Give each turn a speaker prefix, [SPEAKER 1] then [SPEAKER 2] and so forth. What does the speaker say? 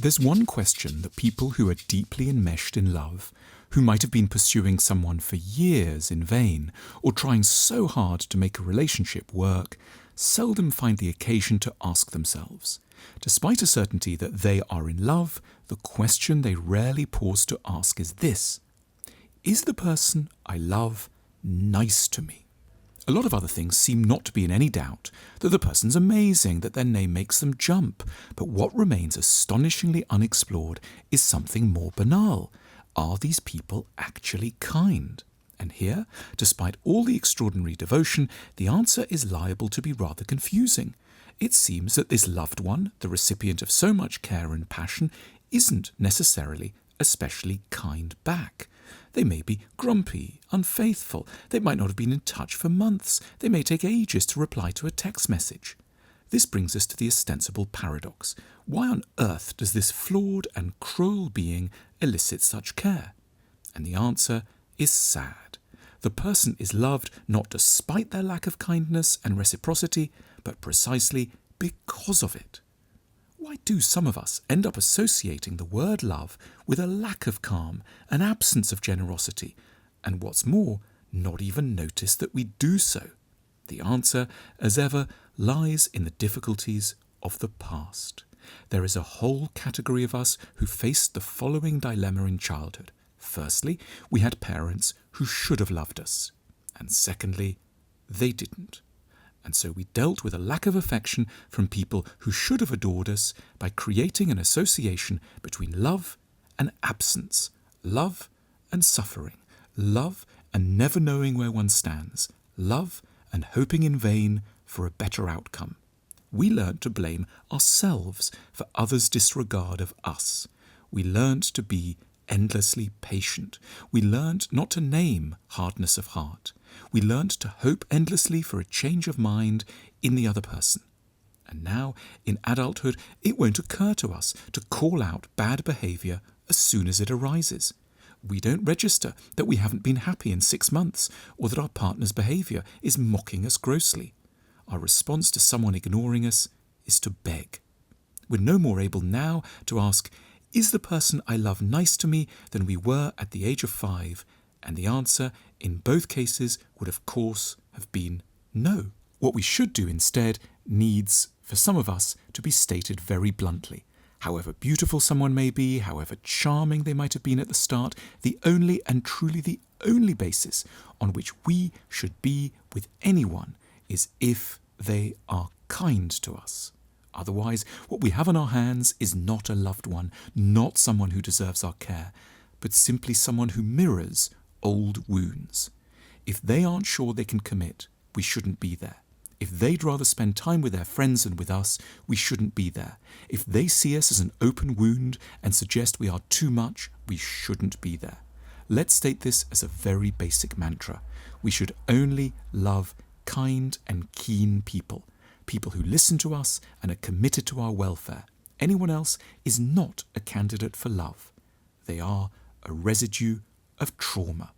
[SPEAKER 1] There's one question that people who are deeply enmeshed in love, who might have been pursuing someone for years in vain, or trying so hard to make a relationship work, seldom find the occasion to ask themselves. Despite a certainty that they are in love, the question they rarely pause to ask is this: is the person I love nice to me? A lot of other things seem not to be in any doubt, that the person's amazing, that their name makes them jump, but what remains astonishingly unexplored is something more banal. Are these people actually kind? And here, despite all the extraordinary devotion, the answer is liable to be rather confusing. It seems that this loved one, the recipient of so much care and passion, isn't necessarily especially kind back. They may be grumpy, unfaithful, they might not have been in touch for months, they may take ages to reply to a text message. This brings us to the ostensible paradox. Why on earth does this flawed and cruel being elicit such care? And the answer is sad. The person is loved not despite their lack of kindness and reciprocity, but precisely because of it. Why do some of us end up associating the word love with a lack of calm, an absence of generosity, and what's more, not even notice that we do so? The answer, as ever, lies in the difficulties of the past. There is a whole category of us who faced the following dilemma in childhood. Firstly, we had parents who should have loved us, and secondly, they didn't. And so we dealt with a lack of affection from people who should have adored us by creating an association between love and absence, love and suffering, love and never knowing where one stands, love and hoping in vain for a better outcome. We learnt to blame ourselves for others' disregard of us. We learnt to be endlessly patient. We learnt not to name hardness of heart. We learnt to hope endlessly for a change of mind in the other person. And now, in adulthood, it won't occur to us to call out bad behaviour as soon as it arises. We don't register that we haven't been happy in 6 months, or that our partner's behaviour is mocking us grossly. Our response to someone ignoring us is to beg. We're no more able now to ask, is the person I love nice to me than we were at the age of 5? And the answer in both cases would of course have been no. What we should do instead needs, for some of us, to be stated very bluntly. However beautiful someone may be, however charming they might have been at the start, the only and truly the only basis on which we should be with anyone is if they are kind to us. Otherwise, what we have on our hands is not a loved one, not someone who deserves our care, but simply someone who mirrors old wounds. If they aren't sure they can commit, we shouldn't be there. If they'd rather spend time with their friends than with us, we shouldn't be there. If they see us as an open wound and suggest we are too much, we shouldn't be there. Let's state this as a very basic mantra. We should only love kind and keen people, people who listen to us and are committed to our welfare. Anyone else is not a candidate for love. They are a residue of trauma.